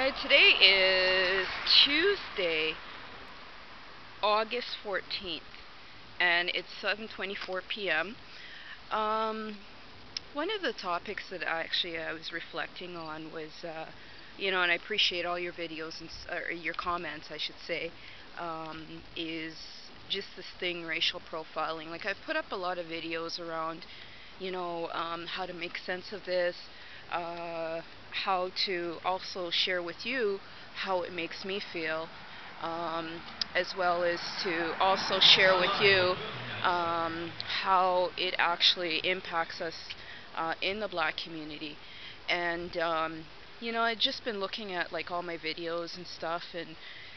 Today is Tuesday, August 14th, and it's 7:24 p.m. Um, One of the topics that I was reflecting on was, and I appreciate all your videos or your comments, I should say, is just this thing, racial profiling. Like, I've put up a lot of videos around, how to make sense of this, how to also share with you how it makes me feel, as well as to also share with you how it actually impacts us in the black community. And I've just been looking at like all my videos and stuff, and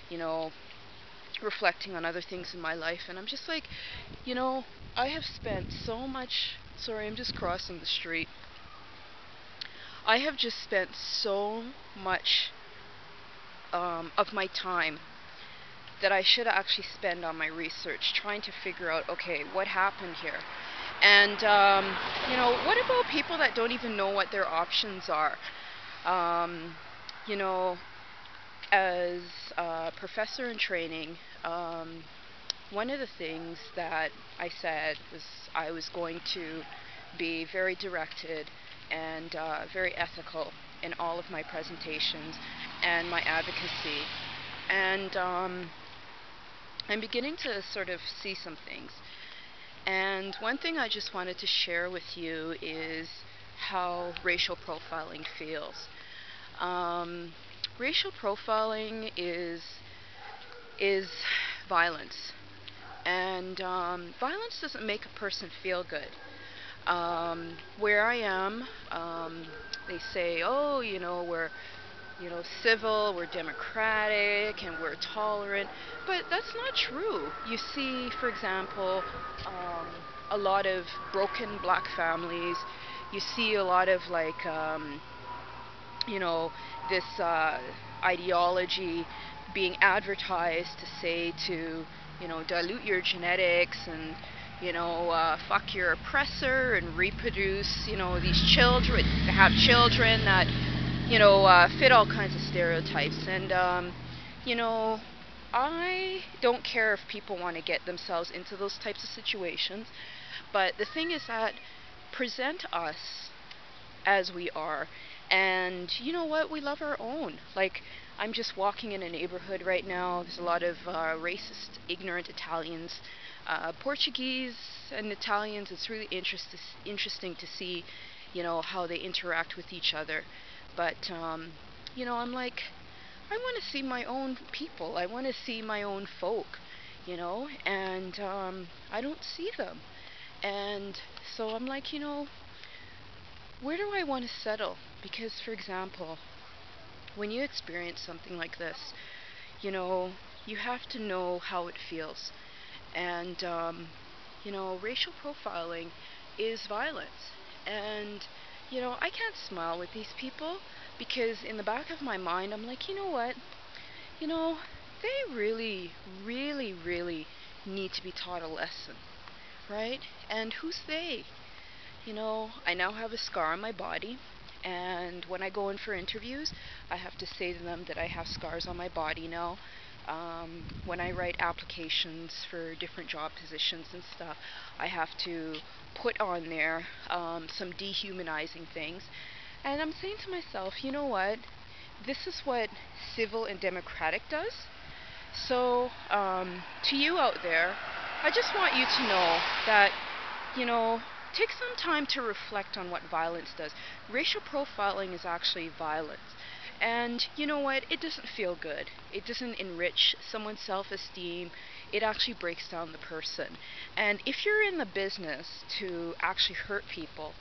you know, reflecting on other things in my life, and I'm just like, I have spent so much. Sorry, I'm just crossing the street. I have just spent so much of my time that I should actually spend on my research, trying to figure out, okay, what happened here? And, what about people that don't even know what their options are? Um, you know, as a professor in training, one of the things that I said was I was going to be very directed and very ethical in all of my presentations and my advocacy. And I'm beginning to sort of see some things. And one thing I just wanted to share with you is how racial profiling feels. Racial profiling is violence, and violence doesn't make a person feel good. Where I am, they say, oh, we're civil, we're democratic, and we're tolerant. But that's not true. You see, for example, a lot of broken black families. You see a lot of this ideology being advertised to say to, dilute your genetics and, fuck your oppressor and reproduce, these children, have children that, fit all kinds of stereotypes. And, I don't care if people want to get themselves into those types of situations, but the thing is that present us as we are. And you know what? We love our own. Like, I'm just walking in a neighborhood right now. There's a lot of racist, ignorant Italians, Portuguese and Italians. It's really interesting to see, how they interact with each other. But, I'm like, I want to see my own people. I want to see my own folk, and I don't see them. And so I'm like, where do I want to settle? Because, for example, when you experience something like this, you have to know how it feels. And, racial profiling is violence. And, I can't smile with these people because in the back of my mind, I'm like, you know what? They really, really, really need to be taught a lesson, right? And who's they? I now have a scar on my body, and when I go in for interviews, I have to say to them that I have scars on my body now. When I write applications for different job positions and stuff, I have to put on there some dehumanizing things. And I'm saying to myself, you know what? This is what civil and democratic does. So, to you out there, I just want you to know that, take some time to reflect on what violence does. Racial profiling is actually violence. And you know what? It doesn't feel good. It doesn't enrich someone's self-esteem. It actually breaks down the person. And if you're in the business to actually hurt people,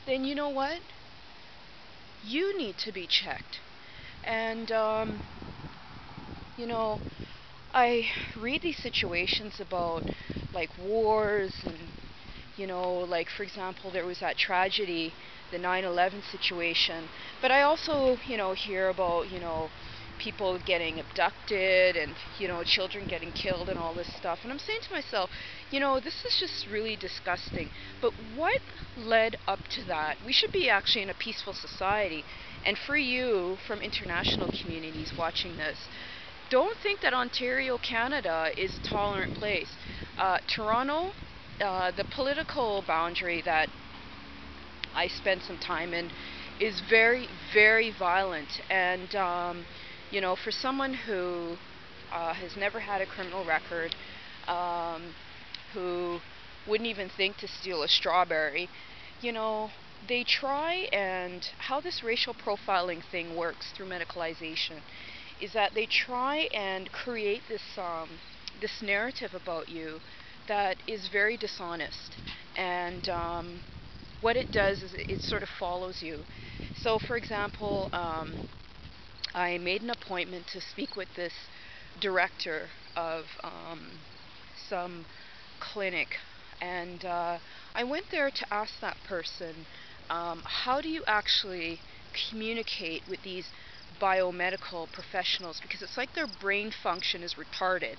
then you know what? You need to be checked. And, I read these situations about like wars and, like for example, there was that tragedy, the 9/11 situation. But I also, hear about, people getting abducted and, children getting killed and all this stuff. And I'm saying to myself, this is just really disgusting. But what led up to that? We should be actually in a peaceful society. And for you from international communities watching this, don't think that Ontario, Canada is a tolerant place. Toronto, the political boundary that I spent some time in is very, very violent. And, for someone who has never had a criminal record, um, who wouldn't even think to steal a strawberry, you know, they try, and how this racial profiling thing works through medicalization is that they try and create this narrative about you that is very dishonest. And what it does is it sort of follows you. So, for example, I made an appointment to speak with this director of some clinic, and I went there to ask that person, how do you actually communicate with these biomedical professionals? Because it's like their brain function is retarded.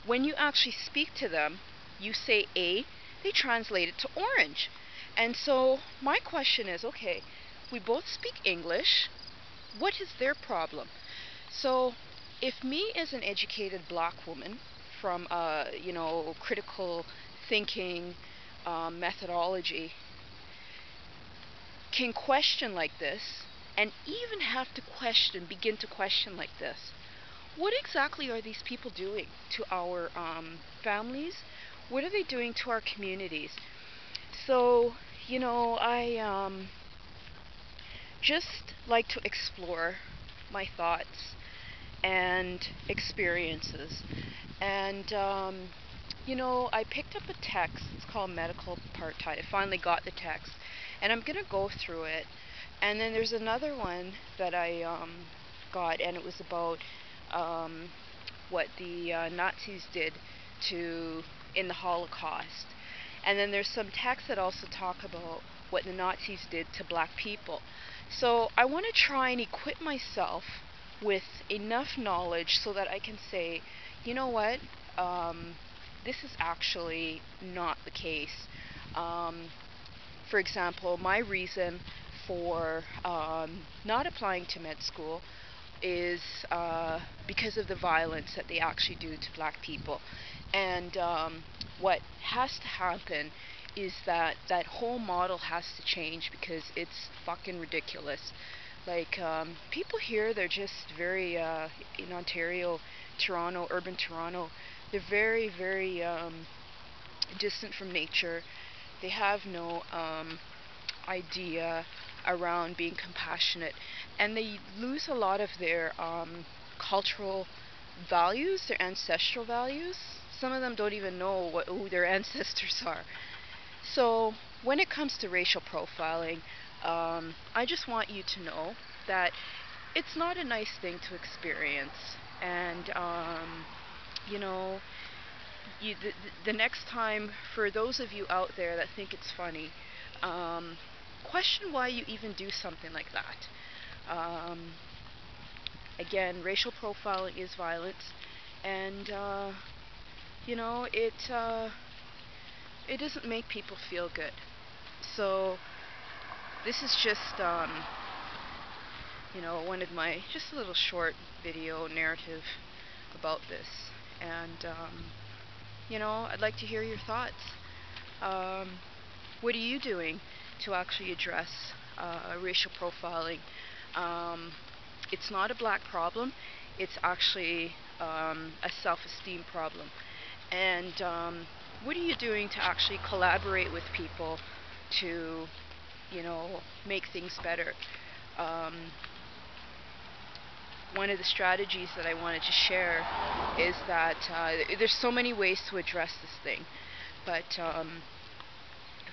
When you actually speak to them, you say A, they translate it to orange. And so my question is, okay, we both speak English. What is their problem? So if me as an educated black woman from critical thinking methodology can question like this, and even have to begin to question like this, what exactly are these people doing to our families? What are they doing to our communities? So, I just like to explore my thoughts and experiences. And, I picked up a text. It's called Medical Apartheid. I finally got the text, and I'm going to go through it. And then there's another one that I got, and it was about what the Nazis did in the Holocaust. And then there's some texts that also talk about what the Nazis did to black people. So I want to try and equip myself with enough knowledge so that I can say, you know what, this is actually not the case. For example, my reason for not applying to med school is because of the violence that they actually do to black people. And what has to happen is that whole model has to change, because it's fucking ridiculous. Like, people here, they're just very, in Ontario, Toronto, urban Toronto, they're very, very distant from nature. They have no idea around being compassionate, and they lose a lot of their cultural values, their ancestral values. Some of them don't even know who their ancestors are. So when it comes to racial profiling, I just want you to know that it's not a nice thing to experience. And you know, the next time, for those of you out there that think it's funny, question why you even do something like that. Again, racial profiling is violence, and it doesn't make people feel good. So this is just one of my, just a little short video narrative about this, and I'd like to hear your thoughts. What are you doing to actually address racial profiling? It's not a black problem. It's actually a self-esteem problem. And what are you doing to actually collaborate with people to, make things better? One of the strategies that I wanted to share is that there's so many ways to address this thing. But,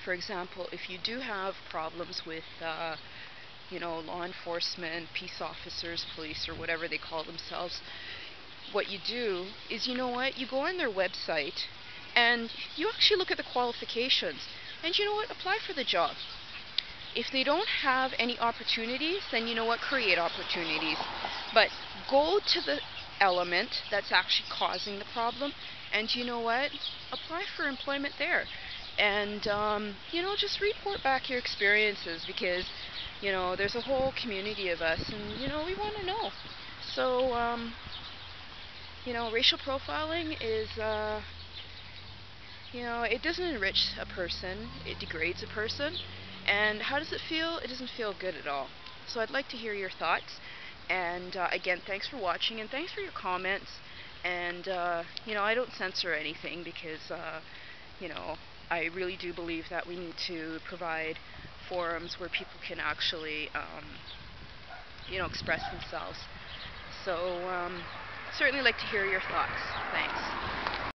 for example, if you do have problems with, law enforcement, peace officers, police, or whatever they call themselves, what you do is, you go on their website and you actually look at the qualifications, and apply for the job. If they don't have any opportunities, then create opportunities. But go to the element that's actually causing the problem, and apply for employment there. And just report back your experiences, because There's a whole community of us, and we want to know. So, racial profiling is, it doesn't enrich a person, it degrades a person. And how does it feel? It doesn't feel good at all. So I'd like to hear your thoughts. And again, thanks for watching, and thanks for your comments. And, I don't censor anything because, you know, I really do believe that we need to provide forums where people can actually, express themselves. So, certainly like to hear your thoughts. Thanks.